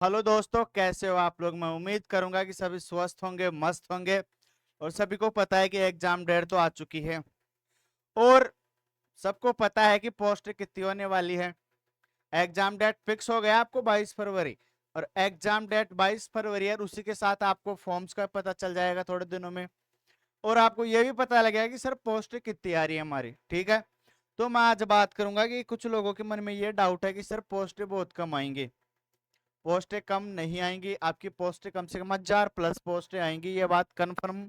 Hello दोस्तों, कैसे हो आप लोग। मैं उम्मीद करूंगा कि सभी स्वस्थ होंगे, मस्त होंगे। और सभी को पता है कि एग्जाम डेट तो आ चुकी है और सबको पता है कि पोस्ट कितनी होने वाली है। एग्जाम डेट फिक्स हो गया आपको 22 फरवरी। और एग्जाम डेट 22 फरवरी है और उसी के साथ आपको फॉर्म्स का पता चल जाएगा थोड़े दिनों में। और आपको ये भी पता लगेगा कि सर पोस्ट कितनी आ रही है हमारी। ठीक है, तो मैं आज बात करूंगा कि कुछ लोगों के मन में ये डाउट है कि सर पोस्ट बहुत कम आएंगी। पोस्टें कम नहीं आएंगी, आपकी पोस्टें कम से कम 1000+ पोस्टें आएंगी, ये बात कंफर्म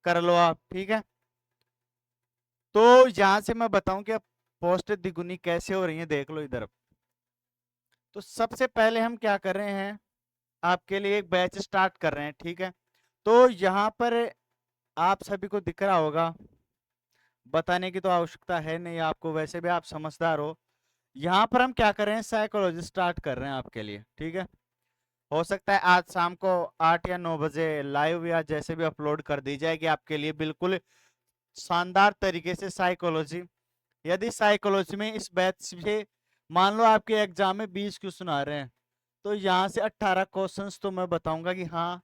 कर लो आप। ठीक है, तो यहां से मैं बताऊं कि पोस्टें दिगुनी कैसे हो रही हैं, देख लो इधर। तो सबसे पहले हम क्या कर रहे हैं, आपके लिए एक बैच स्टार्ट कर रहे हैं। ठीक है, तो यहाँ पर आप सभी को दिख रहा होगा, बताने की तो आवश्यकता है नहीं आपको, वैसे भी आप समझदार हो। यहाँ पर हम क्या कर रहे हैं, साइकोलॉजी स्टार्ट कर रहे हैं आपके लिए। ठीक है, हो सकता है आज शाम को 8 या 9 बजे लाइव या जैसे भी अपलोड कर दी जाएगी आपके लिए, बिल्कुल शानदार तरीके से साइकोलॉजी। यदि साइकोलॉजी में इस बैच से मान लो आपके एग्जाम में 20 क्वेश्चन आ रहे हैं, तो यहाँ से 18 क्वेश्चंस तो मैं बताऊंगा कि हाँ,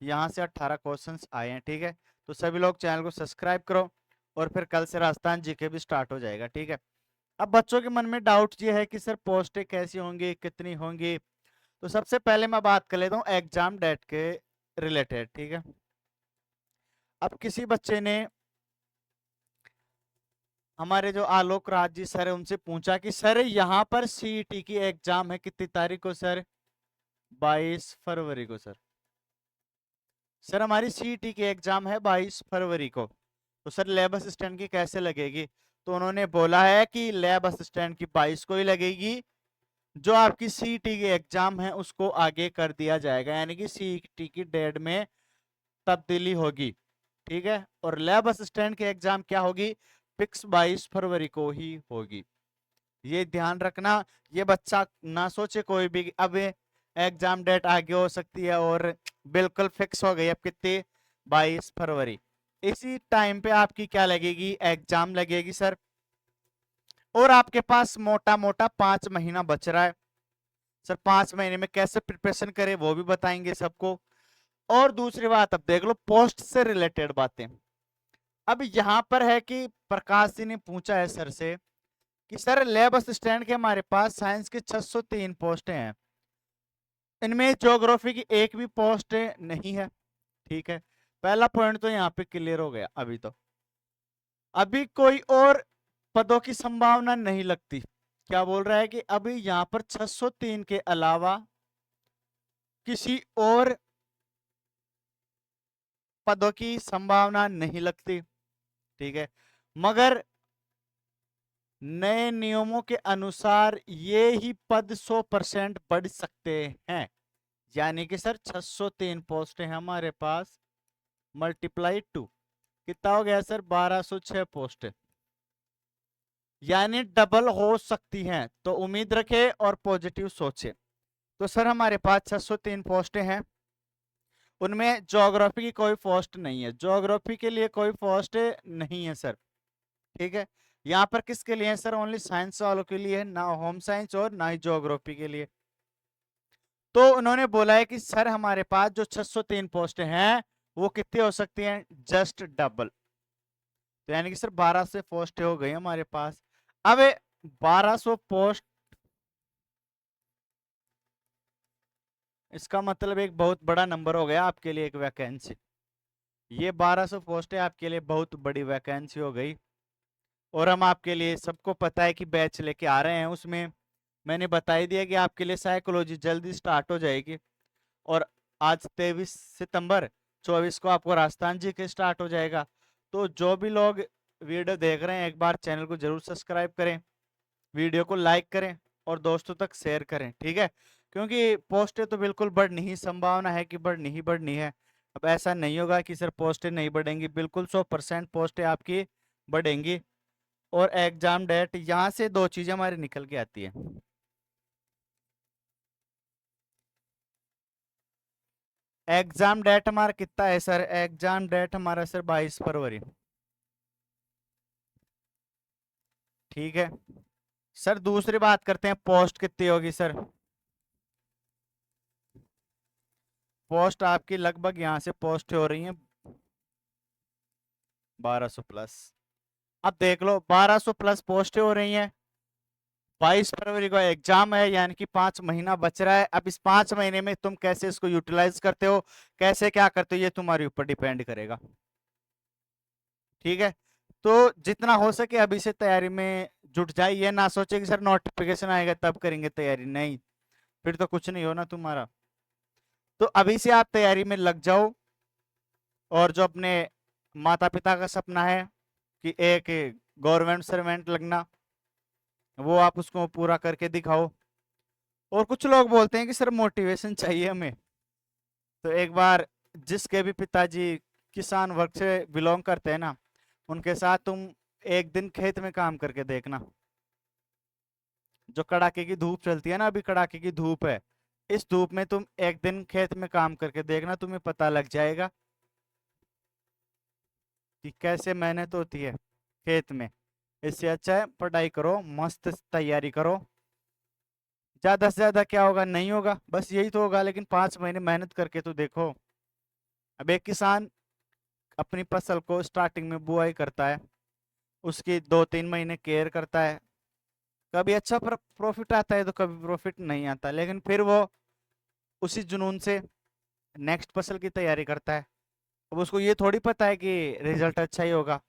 यहाँ से 18 क्वेश्चंस आए हैं। ठीक है, तो सभी लोग चैनल को सब्सक्राइब करो और फिर कल से राजस्थान जीके भी स्टार्ट हो जाएगा। ठीक है, अब बच्चों के मन में डाउट ये है कि सर पोस्टें कैसी होंगी, कितनी होंगी। तो सबसे पहले मैं बात कर लेता हूँ एग्जाम डेट के रिलेटेड। ठीक है, अब किसी बच्चे ने हमारे जो आलोक राज जी सर है उनसे पूछा कि सर यहाँ पर सीईटी की एग्जाम है कितनी तारीख को सर, 22 फरवरी को सर। सर हमारी सीईटी की एग्जाम है 22 फरवरी को, तो सर लैब असिस्टेंट की कैसे लगेगी। तो उन्होंने बोला है कि लैब असिस्टेंट की 22 को ही लगेगी, जो आपकी सीईटी की एग्जाम है उसको आगे कर दिया जाएगा, यानी कि सीईटी की डेट में तब्दीली होगी। ठीक है, और लैब असिस्टेंट की एग्जाम क्या होगी, फिक्स 22 फरवरी को ही होगी। ये ध्यान रखना, ये बच्चा ना सोचे कोई भी कि अब एग्जाम डेट आगे हो सकती है और बिल्कुल फिक्स हो गई अब कितनी, 22 फरवरी। इसी टाइम पे आपकी क्या लगेगी, एग्जाम लगेगी सर। और आपके पास मोटा मोटा 5 महीना बच रहा है सर। 5 महीने में कैसे प्रिपरेशन करें वो भी बताएंगे सबको। और दूसरी बात, अब देख लो पोस्ट से रिलेटेड बातें। अब यहां पर है कि प्रकाश जी ने पूछा है सर से कि सर लैब असिस्टेंट के हमारे पास साइंस की 603 पोस्टें हैं, इनमें ज्योग्राफी की एक भी पोस्ट नहीं है। ठीक है, पहला पॉइंट तो यहाँ पे क्लियर हो गया। अभी तो अभी कोई और पदों की संभावना नहीं लगती। क्या बोल रहा है कि अभी यहाँ पर 603 के अलावा किसी और पदों की संभावना नहीं लगती। ठीक है, मगर नए नियमों के अनुसार ये ही पद 100% बढ़ सकते हैं। यानी कि सर 603 पोस्ट है हमारे पास, मल्टीप्लाई 2 कितना हो गया सर, 1206 पोस्ट, यानी डबल हो सकती हैं। तो उम्मीद रखे और पॉजिटिव सोचे। तो सर हमारे पास 603 पोस्टें हैं, उनमें ज्योग्राफी की कोई पोस्ट नहीं है, ज्योग्राफी के लिए कोई पोस्ट नहीं है सर। ठीक है, यहाँ पर किसके लिए है सर, ओनली साइंस वालों के लिए, ना होम साइंस और ना ही ज्योग्राफी के लिए। तो उन्होंने बोला है कि सर हमारे पास जो 603 पोस्ट हैं वो कितनी हो सकती हैं, जस्ट डबल। तो यानी कि सर 1200 पोस्ट हो गई हमारे पास। अब 1200 पोस्ट, इसका मतलब एक बहुत बड़ा नंबर हो गया आपके लिए, एक वैकेंसी। ये 1200 पोस्ट है आपके लिए बहुत बड़ी वैकेंसी हो गई। और हम आपके लिए, सबको पता है कि बैच लेके आ रहे हैं, उसमें मैंने बता ही दिया कि आपके लिए साइकोलॉजी जल्दी स्टार्ट हो जाएगी। और आज 23 सितंबर, 24 को आपको राजस्थान जी के स्टार्ट हो जाएगा। तो जो भी लोग वीडियो देख रहे हैं एक बार चैनल को जरूर सब्सक्राइब करें, वीडियो को लाइक करें और दोस्तों तक शेयर करें। ठीक है, क्योंकि पोस्टें तो बिल्कुल बढ़नी ही, संभावना है कि बढ़नी ही बढ़नी है। अब ऐसा नहीं होगा कि सर पोस्टें नहीं बढ़ेंगी, बिल्कुल 100% पोस्टें आपकी बढ़ेंगी। और एग्जाम डेट, यहाँ से दो चीजें हमारी निकल के आती है। एग्जाम डेट हमारा कितना है सर, एग्जाम डेट हमारा सर 22 फरवरी। ठीक है सर, दूसरी बात करते हैं पोस्ट कितनी होगी सर। पोस्ट आपकी लगभग यहाँ से पोस्ट हो रही है 1200 प्लस। अब देख लो 1200 प्लस पोस्ट हो रही हैं। 22 फरवरी को एग्जाम है, यानी कि 5 महीना बच रहा है। अब इस 5 महीने में तुम कैसे इसको यूटिलाइज करते हो, कैसे क्या करते हो, ये तुम्हारे ऊपर डिपेंड करेगा। ठीक है, तो जितना हो सके अभी से तैयारी में जुट जाए। ये ना सोचे कि सर नोटिफिकेशन आएगा तब करेंगे तैयारी, नहीं, फिर तो कुछ नहीं होना तुम्हारा। तो अभी से आप तैयारी में लग जाओ। और जो अपने माता पिता का सपना है कि एक गवर्नमेंट सर्वेंट लगना, वो आप उसको पूरा करके दिखाओ। और कुछ लोग बोलते हैं कि सर मोटिवेशन चाहिए हमें, तो एक बार जिसके भी पिताजी किसान वर्ग से बिलोंग करते हैं ना, उनके साथ तुम एक दिन खेत में काम करके देखना। जो कड़ाके की धूप चलती है ना, अभी कड़ाके की धूप है, इस धूप में तुम एक दिन खेत में काम करके देखना, तुम्हें पता लग जाएगा कि कैसे मेहनत होती है खेत में। इससे अच्छा है पढ़ाई करो, मस्त तैयारी करो। ज्यादा से ज्यादा क्या होगा, नहीं होगा, बस यही तो होगा, लेकिन 5 महीने मेहनत करके तो देखो। अब एक किसान अपनी फसल को स्टार्टिंग में बुआई करता है, उसकी 2-3 महीने केयर करता है, कभी अच्छा प्रॉफिट आता है तो कभी प्रॉफिट नहीं आता, लेकिन फिर वो उसी जुनून से नेक्स्ट फसल की तैयारी करता है। अब उसको ये थोड़ी पता है कि रिजल्ट अच्छा ही होगा,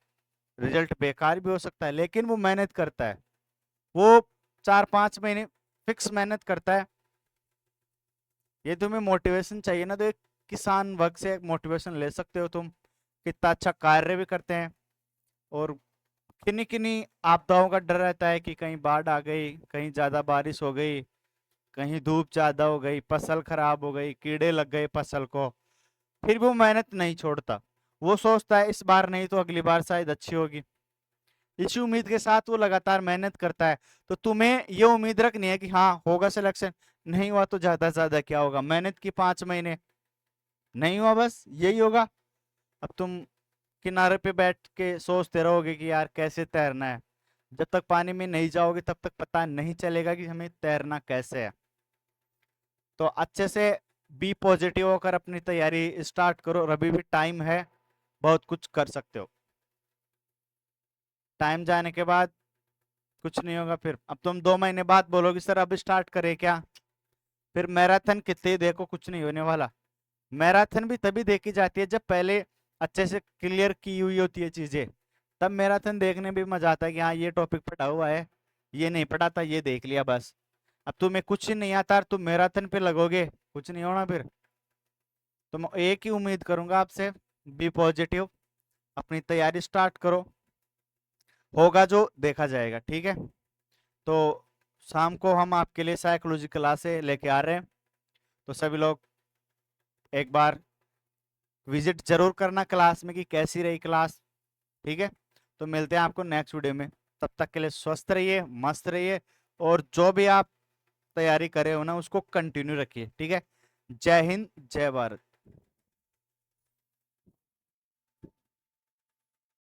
रिजल्ट बेकार भी हो सकता है, लेकिन वो मेहनत करता है। वो 4-5 महीने फिक्स मेहनत करता है। ये तुम्हें मोटिवेशन चाहिए ना, तो एक किसान वर्ग से मोटिवेशन ले सकते हो तुम। कितना अच्छा कार्य भी करते हैं, और किन्हीं किन्हीं आपदाओं का डर रहता है कि कहीं बाढ़ आ गई, कहीं ज्यादा बारिश हो गई, कहीं धूप ज्यादा हो गई, फसल खराब हो गई, कीड़े लग गए फसल को, फिर भी वो मेहनत नहीं छोड़ता। वो सोचता है इस बार नहीं तो अगली बार शायद अच्छी होगी। इसी उम्मीद के साथ वो लगातार मेहनत करता है। तो तुम्हें ये उम्मीद रखनी है कि हाँ होगा सिलेक्शन, नहीं हुआ तो ज्यादा से ज्यादा क्या होगा, मेहनत की 5 महीने, नहीं हुआ बस यही होगा। अब तुम किनारे पे बैठ के सोचते रहोगे कि यार कैसे तैरना है, जब तक पानी में नहीं जाओगे तब तक पता नहीं चलेगा कि हमें तैरना कैसे है। तो अच्छे से बी पॉजिटिव होकर अपनी तैयारी स्टार्ट करो, और अभी भी टाइम है, बहुत कुछ कर सकते हो। टाइम जाने के बाद कुछ नहीं होगा। फिर अब तुम 2 महीने बाद बोलोगे सर अब स्टार्ट करें क्या, फिर मैराथन कितने देखो, कुछ नहीं होने वाला। मैराथन भी तभी देखी जाती है जब पहले अच्छे से क्लियर की हुई होती है चीजें, तब मैराथन देखने में भी मजा आता है कि हाँ ये टॉपिक पढ़ा हुआ है, ये नहीं पढ़ा था ये देख लिया बस। अब तुम्हें कुछ ही नहीं आता और तुम मैराथन पे लगोगे, कुछ नहीं होना फिर। तो मैं एक ही उम्मीद करूंगा आपसे, बी पॉजिटिव, अपनी तैयारी स्टार्ट करो, होगा जो देखा जाएगा। ठीक है, तो शाम को हम आपके लिए साइकोलॉजी क्लासे लेके आ रहे हैं, तो सभी लोग एक बार विजिट जरूर करना क्लास में कि कैसी रही क्लास। ठीक है, तो मिलते हैं आपको नेक्स्ट वीडियो में। तब तक के लिए स्वस्थ रहिए, मस्त रहिए, और जो भी आप तैयारी करे हो ना उसको कंटिन्यू रखिए। ठीक है, जय हिंद, जय भारत।